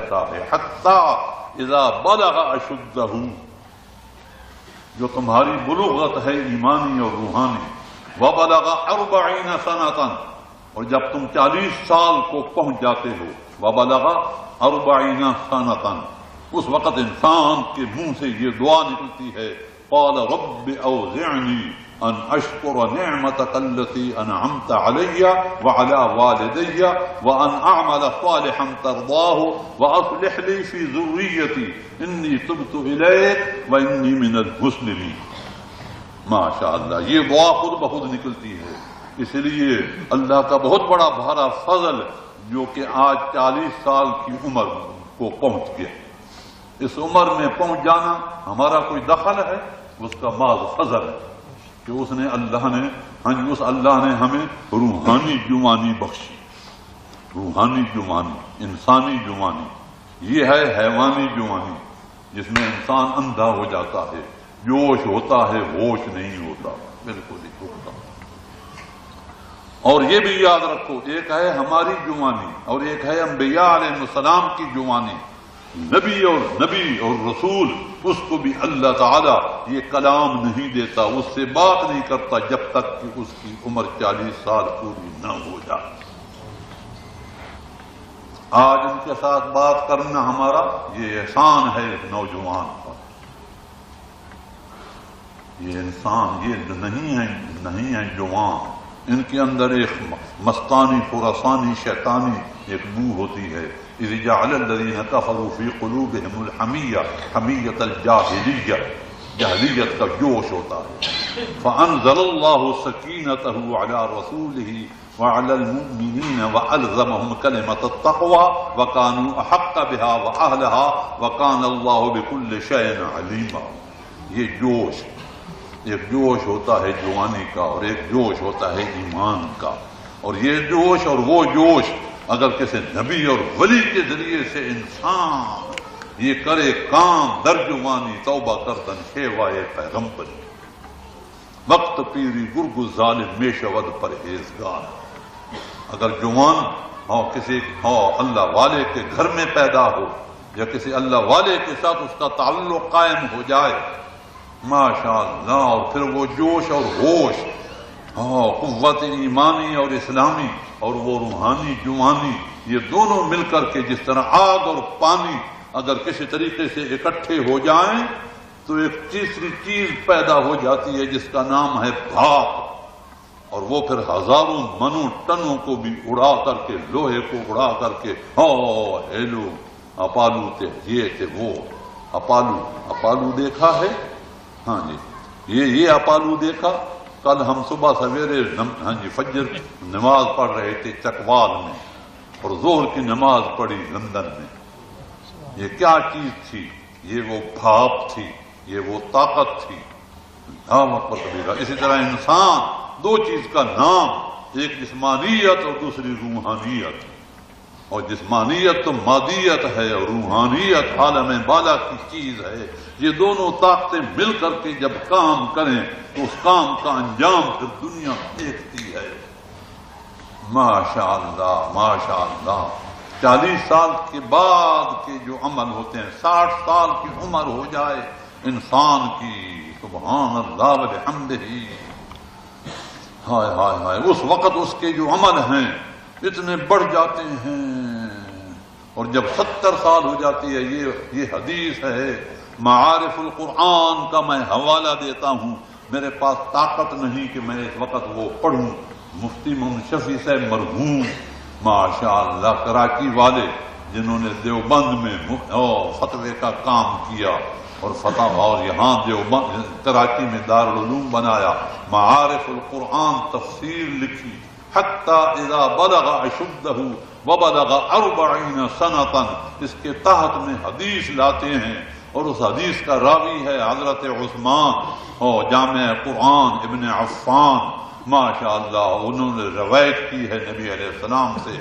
رہتا ہے حتی اذا بلغ اشدہ، جو تمہاری بلوغت ہے ایمانی اور روحانی، وبلغ 40 سنۃ، اور جب تم 40 سال کو پہنچ جاتے ہو، وبلغ 40 سنۃ، اس وقت انسان کے منہ سے یہ دعا نکلتی ہے، قال رب اوزعنی ان اشکر نعمتک التی انعمت علی وعلی والدی وان اعمل صالحا ترضاہ واصلح لی فی ذریتی انی تبت الیک وانی من المسلمین۔ ماشاء اللہ، یہ دعا خود بخود نکلتی ہے۔ اس لیے اللہ کا بہت بڑا بھارا فضل جو کہ آج 40 سال کی عمر کو پہنچ گیا۔ اس عمر میں پہنچ جانا ہمارا کوئی دخل ہے؟ اس کا محض فضل ہے کہ اس اللہ نے ہمیں روحانی جوانی بخشی۔ روحانی جوانی، انسانی جوانی، یہ ہے حیوانی جوانی جس میں انسان اندھا ہو جاتا ہے، جوش ہوتا ہے، ہوش نہیں ہوتا، بالکل ہی ہوتا۔ اور یہ بھی یاد رکھو، ایک ہے ہماری جوانی اور ایک ہے انبیاء علیہ السلام کی جوانی۔ نبی اور رسول، اس کو بھی اللہ تعالیٰ یہ کلام نہیں دیتا، اس سے بات نہیں کرتا جب تک کہ اس کی عمر 40 سال پوری نہ ہو جائے۔ آج ان کے ساتھ بات کرنا ہمارا یہ احسان ہے نوجوان پر۔ یہ انسان یہ نہیں ہے جوان، ان کے اندر ایک مستانی، خراسانی، شیطانی ایک بو ہوتی ہے۔ اذ جعل الذین کفروا فی قلوبہم الحمیہ، حمیۃ الجاہلیہ، جاہلیت کا جوش ہوتا ہے۔ فانزل اللہ سکینتہ علی رسولہ وعلی المؤمنین والزمہم کلمۃ التقوی وکانوا احق بہا واہلہا وکان اللہ بکل شیء علیما۔ یہ جوش، ایک جوش ہوتا ہے جوانی کا اور ایک جوش ہوتا ہے ایمان کا۔ اور یہ جوش اور وہ جوش اگر کسی نبی اور ولی کے ذریعے سے انسان یہ کرے کام، در جوانی توبہ کردن شیوائے پیغمبر، وقت پیری گرگ ظالم میں شود پرہیزگار۔ اگر جوان کسی اللہ والے کے گھر میں پیدا ہو یا کسی اللہ والے کے ساتھ اس کا تعلق قائم ہو جائے، ماشاء اللہ، اور پھر وہ جوش اور ہوش، قوت ایمانی اور اسلامی اور وہ روحانی جوانی، یہ دونوں مل کر کے جس طرح آگ اور پانی اگر کسی طریقے سے اکٹھے ہو جائیں تو ایک تیسری چیز پیدا ہو جاتی ہے جس کا نام ہے بھاپ، اور وہ پھر ہزاروں منوں ٹنوں کو بھی اڑا کر کے، لوہے کو اڑا کر کے، ہیلو اپالو تھے، یہ تھے وہ اپالو دیکھا ہے؟ ہاں جی، یہ اپالو دیکھا۔ کل ہم صبح سویرے فجر نماز پڑھ رہے تھے چکوال میں، اور ظہر کی نماز پڑھی لندن میں۔ یہ کیا چیز تھی؟ یہ وہ بھاپ تھی، یہ وہ طاقت تھی۔ اسی طرح انسان، دو چیز کا نام، ایک جسمانیت اور دوسری روحانیت۔ اور جسمانیت تو مادیت ہے اور روحانیت عالم بالا کی چیز ہے۔ یہ دونوں طاقتیں مل کر کے جب کام کریں تو اس کام کا انجام پھر دنیا دیکھتی ہے۔ ماشاء اللہ، ماشاء اللہ۔ 40 سال کے بعد کے جو عمل ہوتے ہیں، 60 سال کی عمر ہو جائے انسان کی، سبحان اللہ وبحمدہ، ہائے ہائے ہائے، اس وقت اس کے جو عمل ہیں اتنے بڑھ جاتے ہیں۔ اور جب 70 سال ہو جاتی ہے، یہ حدیث ہے، معارف القرآن کا میں حوالہ دیتا ہوں، میرے پاس طاقت نہیں کہ میں اس وقت وہ پڑھوں۔ مفتی محمد شفیع صاحب مرحوم، ماشاء اللہ، کراچی والے، جنہوں نے دیوبند میں فتوے کا کام کیا اور فتح، اور یہاں دیوبند کراچی میں دارالعلوم بنایا، معارف القرآن تفسیر لکھی، حتی اذا بلغ اشدہ وبلغ 40 سنۃ، اس کے تحت میں حدیث لاتے ہیں، اور اس حدیث کا راوی ہے حضرت عثمان اور جامع قرآن ابن عفان، ماشاء اللہ۔ انہوں نے روایت کی ہے نبی علیہ السلام سے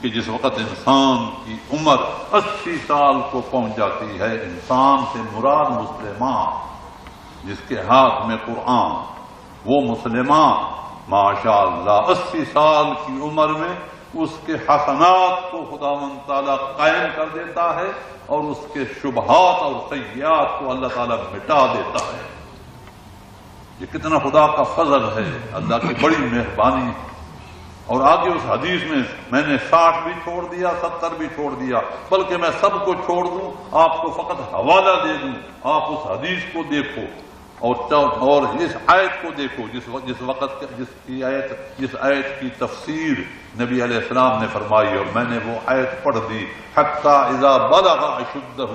کہ جس وقت انسان کی عمر 80 سال کو پہنچ جاتی ہے، انسان سے مراد مسلمان جس کے ہاتھ میں قرآن، وہ مسلمان ماشاء اللہ 80 سال کی عمر میں اس کے حسنات کو خداوند تعالیٰ قائم کر دیتا ہے اور اس کے شبہات اور سیئات کو اللہ تعالیٰ مٹا دیتا ہے۔ یہ کتنا خدا کا فضل ہے، اللہ کی بڑی مہربانی ہے۔ اور آگے اس حدیث میں نے 60 بھی چھوڑ دیا، 70 بھی چھوڑ دیا، بلکہ میں سب کو چھوڑ دوں، آپ کو فقط حوالہ دے دوں، آپ اس حدیث کو دیکھو اور اس آیت کو دیکھو جس آیت کی تفسیر نبی علیہ السلام نے فرمائی، اور میں نے وہ آیت پڑھ دی، حتی اذا بلغ اشدہ،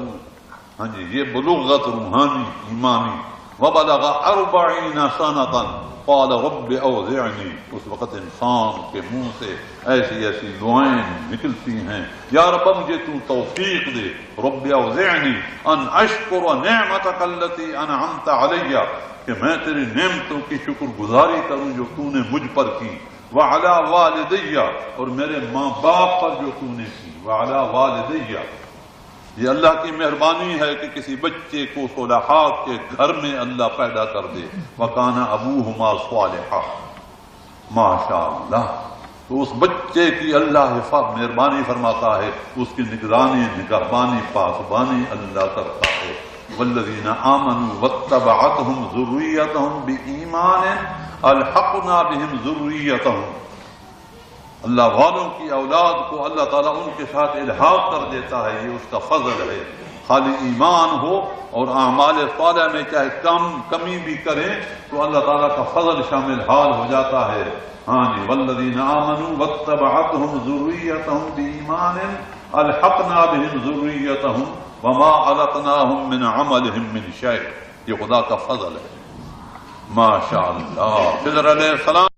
ہاں جی، یہ بلوغت روحانی ایمانی، وبلغ 40 سنۃ قال رب اوزعنی، اس وقت انسان کے منہ سے ایسی ایسی دعائیں نکلتی ہیں، یا رب مجھے تو توفیق دے، رب اوزعنی ان اشکر نعمتک التی انعمت علی، کہ میں تیری نعمتوں کی شکر گزاری کروں جو تو نے مجھ پر کی، وعلی والدی، اور میرے ماں باپ پر جو تو نے کی، وعلی والدی۔ یہ اللہ کی مہربانی ہے کہ کسی بچے کو صالحات کے گھر میں اللہ پیدا کر دے، وَكَانَ أَبُوهُمَا صَالِحًا، ماشاء اللہ۔ تو اس بچے کی اللہ مہربانی فرماتا ہے، اس کی نگرانی، نگہبانی، پاسبانی اللہ کرتا ہے۔ وَالَّذِينَ آمَنُوا وَاتَّبَعَتْهُمْ ذُرِّيَّتُهُمْ بِإِيمَانٍ أَلْحَقْنَا بِهِمْ ذُرِّيَّتَهُمْ، اللہ والوں کی اولاد کو اللہ تعالیٰ ان کے ساتھ الحاق کر دیتا ہے، یہ اس کا فضل ہے۔ خالی ایمان ہو اور اعمال صالحہ میں چاہے کمی بھی کریں تو اللہ تعالیٰ کا فضل شامل حال ہو جاتا ہے۔ ہاں جی، والذین آمنوا واتبعتهم ذریتهم بإیمان الحقنا بهم ذریتهم وما علقناهم من عملهم من شیء، یہ خدا کا فضل ہے، ماشاء اللہ۔ خضر علیہ السلام